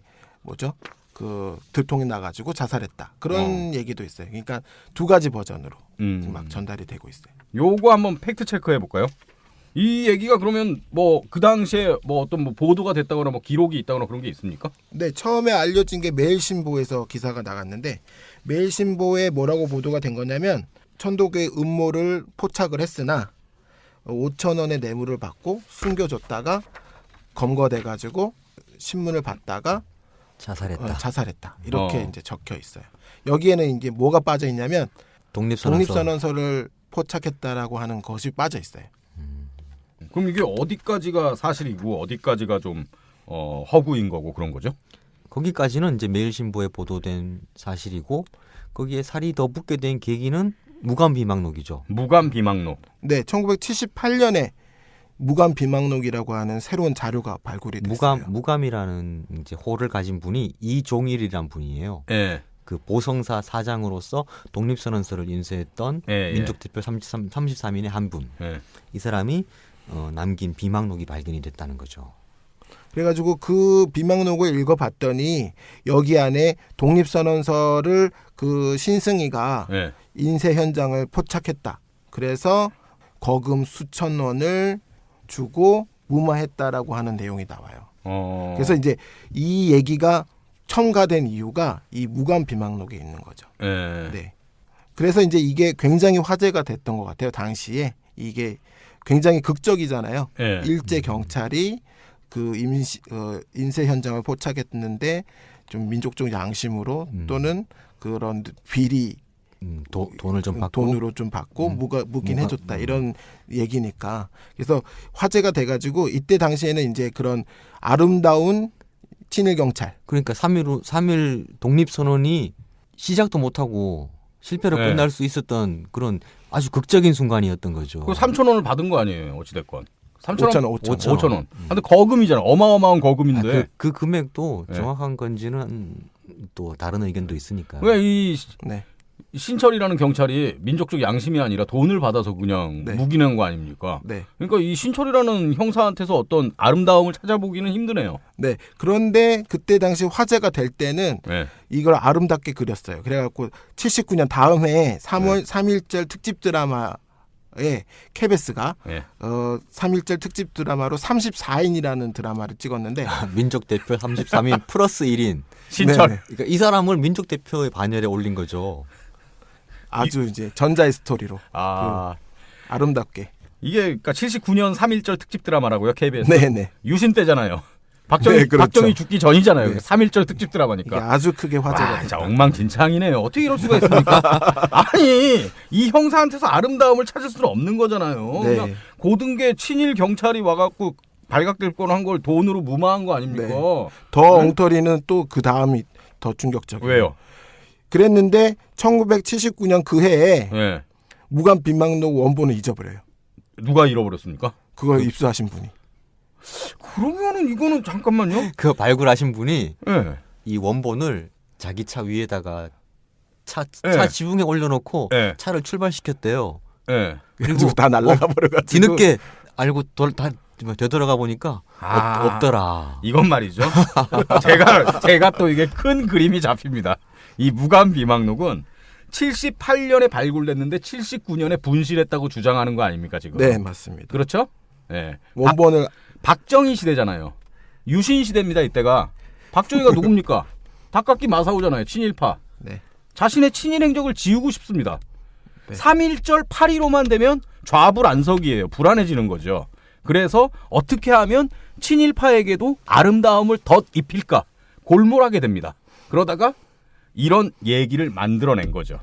그 들통이 나가지고 자살했다. 그런 얘기도 있어요. 그러니까 두 가지 버전으로 막 전달이 되고 있어요. 요거 한번 팩트 체크해 볼까요? 이 얘기가 그러면 뭐 그 당시에 뭐 어떤 뭐 보도가 됐다거나 뭐 기록이 있다거나 그런 게 있습니까? 네, 처음에 알려진 게 매일신보에서 기사가 나갔는데 매일신보에 뭐라고 보도가 된 거냐면 천도교의 음모를 포착을 했으나 5,000원의 뇌물을 받고 숨겨줬다가 검거돼가지고 신문을 받다가 자살했다. 이렇게 이제 적혀 있어요. 여기에는 이제 뭐가 빠져 있냐면 독립선언서를 포착했다라고 하는 것이 빠져 있어요. 그럼 이게 어디까지가 사실이고 어디까지가 좀 허구인 거고 그런 거죠? 거기까지는 이제 매일신보에 보도된 사실이고 거기에 살이 더 붙게 된 계기는 무감비망록이죠. 무감비망록. 네, 1978년에 무감비망록이라고 하는 새로운 자료가 발굴이 됐어요. 무감이라는 이제 호를 가진 분이 이종일이라는 분이에요. 네. 그 보성사 사장으로서 독립선언서를 인쇄했던 민족대표 33인의 한 분. 이 사람이 남긴 비망록이 발견이 됐다는 거죠. 그래가지고 그 비망록을 읽어봤더니 여기 안에 독립선언서를 그 신승희가 인쇄 현장을 포착했다. 그래서 거금 수천 원을 주고 무마했다라고 하는 내용이 나와요. 그래서 이제 이 얘기가 첨가된 이유가 이 무관 비망록에 있는 거죠. 예. 네. 그래서 이제 이게 굉장히 화제가 됐던 것 같아요. 당시에 이게 굉장히 극적이잖아요. 예. 일제 경찰이 그 인쇄 현장을 포착했는데 좀 민족적 양심으로 또는 그런 비리 돈을 좀 받고 돈으로 좀 받고 묵인해줬다 이런 얘기니까 그래서 화제가 돼가지고 이때 당시에는 이제 그런 아름다운 친일 경찰 그러니까 3.1 독립선언이 시작도 못하고 실패로 네. 끝날 수 있었던 그런 아주 극적인 순간이었던 거죠. 그 3,000원을 받은 거 아니에요, 어찌됐건. 3,000원? 5,000원. 근데 거금이잖아. 어마어마한 거금인데. 그 금액도 네. 정확한 건지는 또 다른 의견도 있으니까. 왜 이 네. 신철이라는 경찰이 민족적 양심이 아니라 돈을 받아서 그냥 네. 묵인한 거 아닙니까? 네. 그러니까 이 신철이라는 형사한테서 어떤 아름다움을 찾아보기는 힘드네요. 네. 그런데 그때 당시 화제가 될 때는 네. 이걸 아름답게 그렸어요. 그래갖고 79년 다음 해에 3.1절 특집 드라마에 KBS가 네. 3.1절 특집 드라마로 34인이라는 드라마를 찍었는데 민족 대표 33인 플러스 1인. 신철. 네. 그러니까 이 사람을 민족 대표의 반열에 올린 거죠. 아주 이제 전자의 스토리로 아, 아름답게. 이게 그러니까 79년 3.1절 특집 드라마라고요, KBS. 네네. 유신 때잖아요. 박정희, 네, 그렇죠. 박정희 죽기 전이잖아요. 네. 3.1절 특집 이게 드라마니까. 아주 크게 화제가 와, 진짜 됐다. 엉망진창이네요. 어떻게 이럴 수가 있습니까? 아니, 이 형사한테서 아름다움을 찾을 수는 없는 거잖아요. 네. 그냥 고등계 친일 경찰이 와갖고 발각될 뻔한 걸 돈으로 무마한 거 아닙니까? 네. 더 엉터리는 또 그 다음이 더 충격적이에요. 왜요? 그랬는데 1979년 그 해에 네. 무관 비망록 원본을 잊어버려요. 누가 잃어버렸습니까? 그걸 입수하신 분이. 그러면은 이거는 잠깐만요. 그 발굴하신 분이 네. 이 원본을 자기 차 위에다가 차 네. 지붕에 올려놓고 네. 차를 출발시켰대요. 네. 그리고 다 날아가 버려가지고. 뒤늦게 알고 다 되돌아가 보니까 아. 없더라. 이건 말이죠. 제가 또 이게 큰 그림이 잡힙니다. 이 무관 비망록은 78년에 발굴됐는데 79년에 분실했다고 주장하는 거 아닙니까 지금? 네, 맞습니다. 그렇죠? 네. 원본을 박정희 시대잖아요. 유신 시대입니다 이때가. 박정희가 누굽니까? 닭깎기 마사오잖아요. 친일파. 네. 자신의 친일 행적을 지우고 싶습니다. 네. 3.1절 8.15만 되면 좌불안석이에요. 불안해지는 거죠. 그래서 어떻게 하면 친일파에게도 아름다움을 덧 입힐까 골몰하게 됩니다. 그러다가 이런 얘기를 만들어낸 거죠.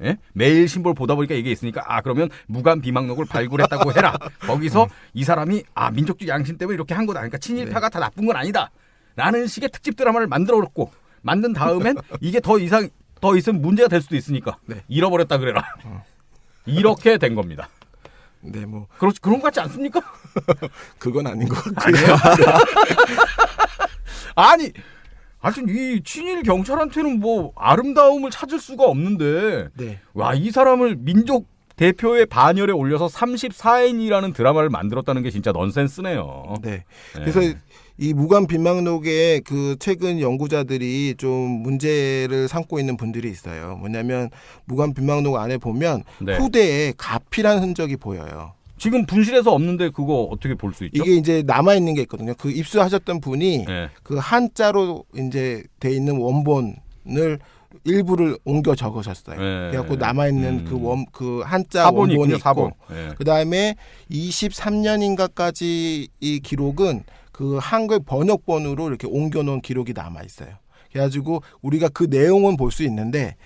예? 매일 신볼 보다 보니까 이게 있으니까 그러면 무관 비망록을 발굴했다고 해라. 거기서 이 사람이 민족적 양심 때문에 이렇게 한 거다. 그러니까 친일파가 다 나쁜 건 아니다. 라는 식의 특집 드라마를 만들어놓고 만든 다음엔 이게 더 있으면 문제가 될 수도 있으니까 네. 잃어버렸다 그래라. 이렇게 된 겁니다. 네, 뭐 그런 것 같지 않습니까? 그건 아닌 것 같고요. 아니에요. 아니, 하여튼 이 친일 경찰한테는 뭐 아름다움을 찾을 수가 없는데 네. 와, 이 사람을 민족 대표의 반열에 올려서 34인이라는 드라마를 만들었다는 게 진짜 넌센스네요. 네. 네. 그래서 이 무관 비망록에 그 최근 연구자들이 좀 문제를 삼고 있는 분들이 있어요. 뭐냐면 무관 비망록 안에 보면 네. 후대에 가필한 흔적이 보여요. 지금 분실해서 없는데 그거 어떻게 볼 수 있죠? 이게 이제 남아 있는 게 있거든요. 그 입수하셨던 분이 네. 그 한자로 이제 돼 있는 원본을 일부를 옮겨 적으셨어요. 네. 그래갖고 남아 있는 그 한자 사본이 원본이 있군요, 있고, 사본. 네. 그 다음에 23년인가까지 이 기록은 그 한글 번역본으로 이렇게 옮겨놓은 기록이 남아 있어요. 그래가지고 우리가 그 내용은 볼 수 있는데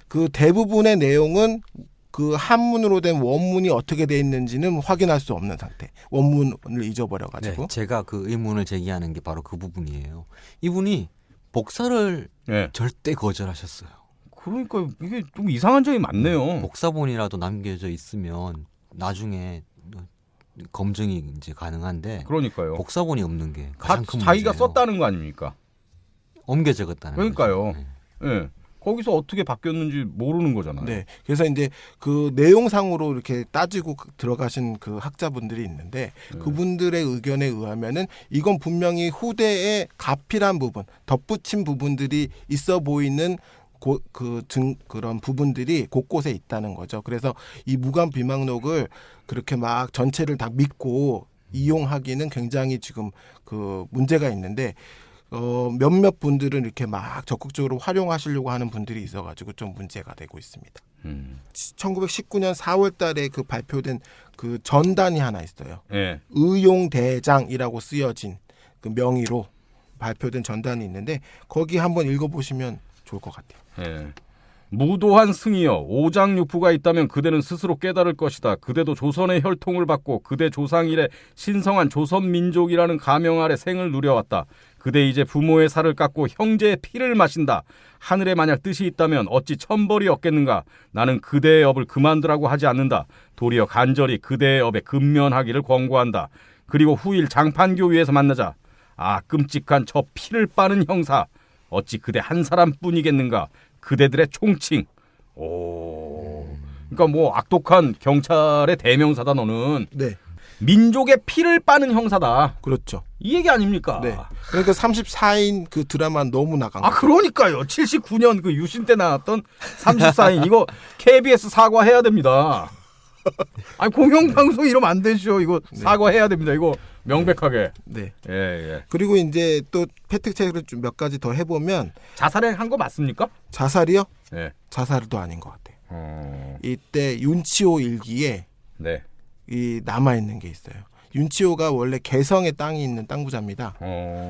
그 대부분의 내용은 그 한문으로 된 원문이 어떻게 돼 있는지는 확인할 수 없는 상태. 원문을 잊어버려가지고. 네, 제가 그 의문을 제기하는 게 바로 그 부분이에요. 이분이 복사를 네. 절대 거절하셨어요. 그러니까 이게 좀 이상한 점이 많네요. 복사본이라도 남겨져 있으면 나중에 검증이 이제 가능한데 그러니까요. 복사본이 없는 게 가장 큰 자기가 문제예요. 썼다는 거 아닙니까? 옮겨 적었다는 그러니까요. 거죠. 네. 예. 거기서 어떻게 바뀌었는지 모르는 거잖아요. 네. 그래서 이제 그 내용상으로 이렇게 따지고 들어가신 그 학자분들이 있는데 그분들의 의견에 의하면은 이건 분명히 후대에 가필한 부분, 덧붙인 부분들이 있어 보이는 그런 부분들이 곳곳에 있다는 거죠. 그래서 이 무관 비망록을 그렇게 막 전체를 다 믿고 이용하기는 굉장히 지금 그 문제가 있는데 몇몇 분들은 이렇게 막 적극적으로 활용하시려고 하는 분들이 있어가지고 좀 문제가 되고 있습니다. 1919년 4월달에 그 발표된 그 전단이 하나 있어요. 예. 의용대장이라고 쓰여진 그 명의로 발표된 전단이 있는데 거기 한번 읽어보시면 좋을 것 같아요. 예. 무도한 승이여 오장육부가 있다면 그대는 스스로 깨달을 것이다. 그대도 조선의 혈통을 받고 그대 조상 이래 신성한 조선민족이라는 가명 아래 생을 누려왔다. 그대 이제 부모의 살을 깎고 형제의 피를 마신다. 하늘에 만약 뜻이 있다면 어찌 천벌이 없겠는가. 나는 그대의 업을 그만두라고 하지 않는다. 도리어 간절히 그대의 업에 근면하기를 권고한다. 그리고 후일 장판교 위에서 만나자. 아 끔찍한 저 피를 빠는 형사. 어찌 그대 한 사람뿐이겠는가. 그대들의 총칭. 오. 그러니까 뭐 악독한 경찰의 대명사다 너는. 네, 민족의 피를 빠는 형사다. 그렇죠. 이 얘기 아닙니까? 네, 그러니까 34인 그 드라마 너무 나간 아 거죠. 그러니까요. 79년 그 유신 때 나왔던 34인 이거 KBS 사과해야 됩니다. 아니 공영방송 이러면 안 되죠. 이거 사과해야 됩니다. 이거 명백하게. 네. 예, 예. 그리고 이제 또 팩트체크를 좀 몇 가지 더 해보면 자살한 거 맞습니까? 자살이요? 예. 자살도 아닌 것 같아요. 이때 윤치호 일기에 네. 이 남아 있는 게 있어요. 윤치호가 원래 개성에 땅이 있는 땅 부자입니다.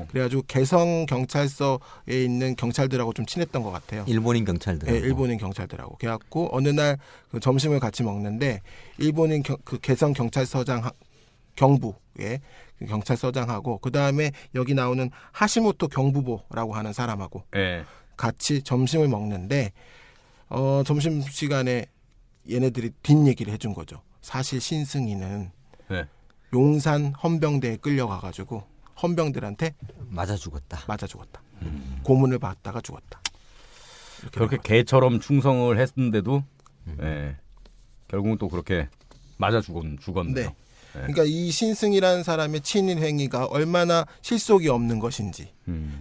그래가지고 개성 경찰서에 있는 경찰들하고 좀 친했던 것 같아요. 일본인 경찰들. 네, 일본인 경찰들하고. 그래갖고 어느 날 그 점심을 같이 먹는데 일본인 그 개성 경찰서장 경부의 그 경찰서장하고 그 다음에 여기 나오는 하시모토 경부보라고 하는 사람하고 예. 같이 점심을 먹는데 점심 시간에 얘네들이 뒷얘기를 해준 거죠. 사실 신승희는 네. 용산 헌병대에 끌려가가지고 헌병들한테 맞아 죽었다. 맞아 죽었다. 고문을 받다가 죽었다. 그렇게 개처럼 충성을 했는데도 예. 결국은 또 그렇게 맞아 죽었네요. 네. 그러니까 이 신승이라는 사람의 친일 행위가 얼마나 실속이 없는 것인지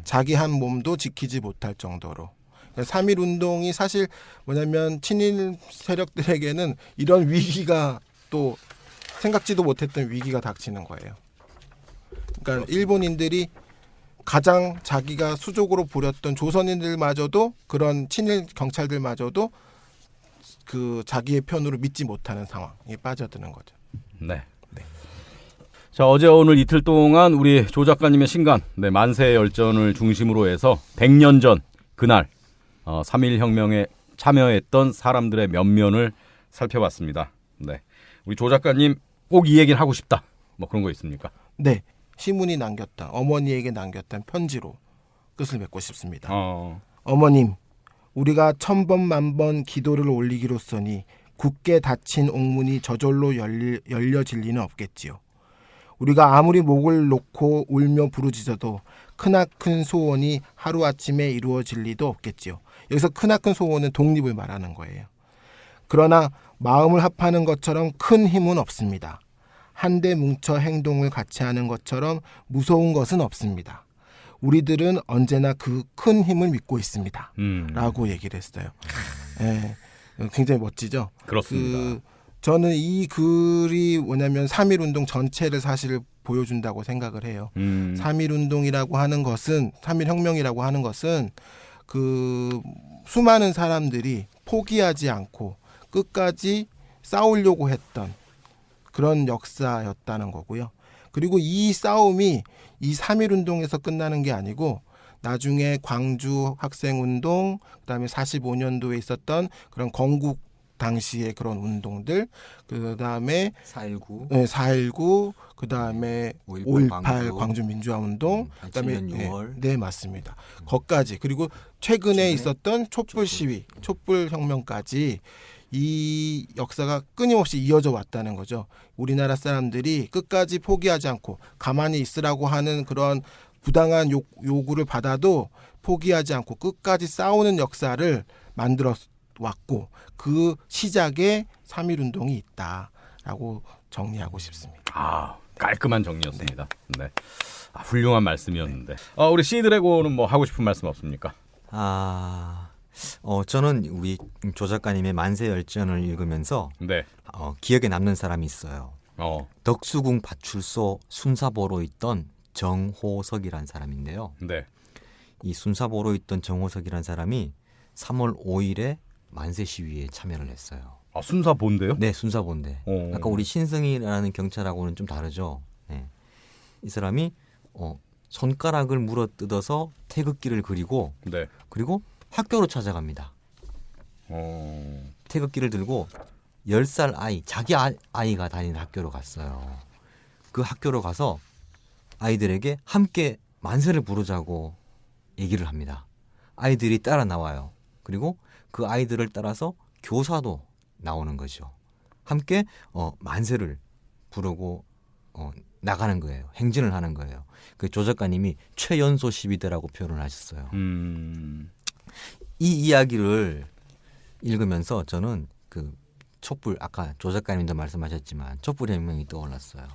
자기 한 몸도 지키지 못할 정도로 3.1 운동이 사실 뭐냐면 친일 세력들에게는 이런 위기가 또 생각지도 못했던 위기가 닥치는 거예요. 그러니까 일본인들이 가장 자기가 수족으로 부렸던 조선인들마저도 그런 친일 경찰들마저도 그 자기의 편으로 믿지 못하는 상황에 빠져드는 거죠. 네. 자, 어제 오늘 이틀 동안 우리 조 작가님의 신간 만세의 열전을 중심으로 해서 100년 전 그날 3.1 혁명에 참여했던 사람들의 면면을 살펴봤습니다. 네. 우리 조 작가님 꼭 이 얘기를 하고 싶다. 뭐 그런 거 있습니까? 네. 시문이 남겼던 어머니에게 남겼던 편지로 끝을 맺고 싶습니다. 어머님, 우리가 1000번 만번 기도를 올리기로써니 굳게 닫힌 옥문이 저절로 열려질 리는 없겠지요. 우리가 아무리 목을 놓고 울며 부르짖어도 크나큰 소원이 하루아침에 이루어질 리도 없겠지요. 여기서 크나큰 소원은 독립을 말하는 거예요. 그러나 마음을 합하는 것처럼 큰 힘은 없습니다. 한데 뭉쳐 행동을 같이 하는 것처럼 무서운 것은 없습니다. 우리들은 언제나 그 큰 힘을 믿고 있습니다. 라고 얘기를 했어요. 네, 굉장히 멋지죠? 그렇습니다. 저는 이 글이 뭐냐면 3.1 운동 전체를 사실 보여준다고 생각을 해요. 3.1 운동이라고 하는 것은 3.1 혁명이라고 하는 것은 그 수많은 사람들이 포기하지 않고 끝까지 싸우려고 했던 그런 역사였다는 거고요. 그리고 이 싸움이 이 3.1 운동에서 끝나는 게 아니고 나중에 광주 학생운동, 그다음에 45년도에 있었던 그런 건국 당시의 그런 운동들, 그다음에 4.19, 네, 4.19, 그다음에 5.18 광주 민주화 운동, 그다음에 6월. 네, 맞습니다. 거기까지 그리고 최근에 있었던 촛불 시위, 촛불 혁명까지 이 역사가 끊임없이 이어져 왔다는 거죠. 우리나라 사람들이 끝까지 포기하지 않고 가만히 있으라고 하는 그런 부당한 요구를 받아도 포기하지 않고 끝까지 싸우는 역사를 만들어 왔고 그 시작에 3.1 운동이 있다라고 정리하고 싶습니다. 깔끔한 정리였습니다. 네. 훌륭한 말씀이었는데. 우리 시드래곤은 뭐 하고 싶은 말씀 없습니까? 저는 우리 조 작가님의 만세 열전을 읽으면서 네. 기억에 남는 사람이 있어요. 덕수궁 파출소 순사보로 있던 정호석이라는 사람인데요. 네. 이 순사보로 있던 정호석이라는 사람이 3월 5일에 만세 시위에 참여를 했어요. 아, 순사본데요? 네, 순사본데. 아까 우리 신승이라는 경찰하고는 좀 다르죠. 네. 이 사람이 손가락을 물어 뜯어서 태극기를 그리고 네. 그리고 학교로 찾아갑니다. 태극기를 들고 10살 아이, 자기 아이가 다니는 학교로 갔어요. 그 학교로 가서 아이들에게 함께 만세를 부르자고 얘기를 합니다. 아이들이 따라 나와요. 그리고 그 아이들을 따라서 교사도 나오는 거죠. 함께 만세를 부르고 나가는 거예요. 행진을 하는 거예요. 그 조 작가님이 최연소 시위대라고 표현을 하셨어요. 이 이야기를 읽으면서 저는 그 촛불, 아까 조 작가님도 말씀하셨지만 촛불혁명이 떠올랐어요.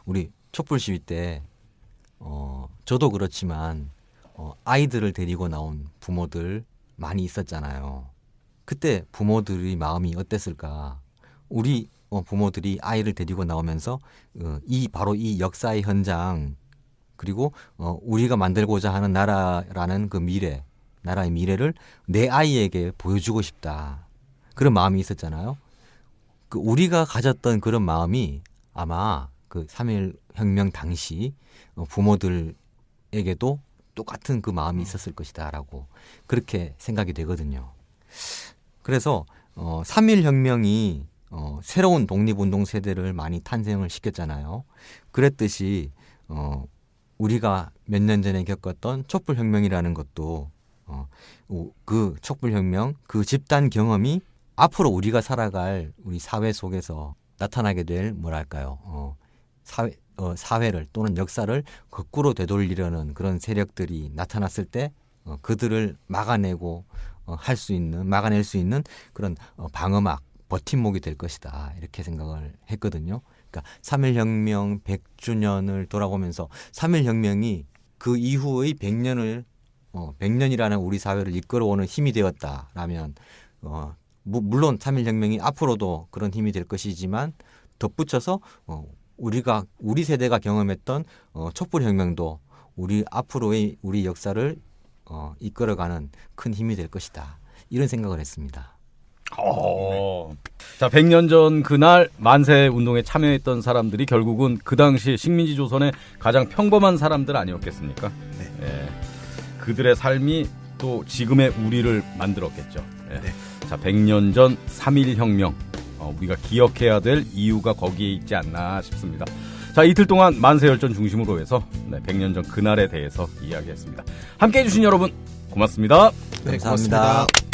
우리 촛불 시위 때 저도 그렇지만 아이들을 데리고 나온 부모들 많이 있었잖아요. 그때 부모들의 마음이 어땠을까? 우리 부모들이 아이를 데리고 나오면서 바로 이 역사의 현장 그리고 우리가 만들고자 하는 나라라는 그 미래, 나라의 미래를 내 아이에게 보여주고 싶다. 그런 마음이 있었잖아요. 그 우리가 가졌던 그런 마음이 아마 그 3.1 혁명 당시 부모들에게도 똑같은 그 마음이 있었을 것이다라고 그렇게 생각이 되거든요. 그래서 3.1 혁명이 새로운 독립운동 세대를 많이 탄생을 시켰잖아요. 그랬듯이 우리가 몇 년 전에 겪었던 촛불혁명이라는 것도 그 촛불혁명, 그 집단 경험이 앞으로 우리가 살아갈 우리 사회 속에서 나타나게 될 뭐랄까요, 사회를 또는 역사를 거꾸로 되돌리려는 그런 세력들이 나타났을 때 그들을 막아내고 막아낼 수 있는 그런 방어막, 버팀목이 될 것이다. 이렇게 생각을 했거든요. 그러니까 3.1 혁명 100주년을 돌아보면서 3.1 혁명이 그 이후의 100년이라는 우리 사회를 이끌어오는 힘이 되었다라면 물론 3.1 혁명이 앞으로도 그런 힘이 될 것이지만 덧붙여서 우리 세대가 경험했던 촛불 혁명도 우리 앞으로의 우리 역사를 이끌어가는 큰 힘이 될 것이다. 이런 생각을 했습니다. 자, 100년 전 그날 만세 운동에 참여했던 사람들이 결국은 그 당시 식민지 조선의 가장 평범한 사람들 아니었겠습니까? 네. 예. 그들의 삶이 또 지금의 우리를 만들었겠죠. 예. 네. 자, 100년 전 3.1 혁명. 우리가 기억해야 될 이유가 거기에 있지 않나 싶습니다. 자, 이틀 동안 만세열전 중심으로 해서 100년 전 그날에 대해서 이야기했습니다. 함께해 주신 여러분 고맙습니다. 네, 감사합니다. 고맙습니다.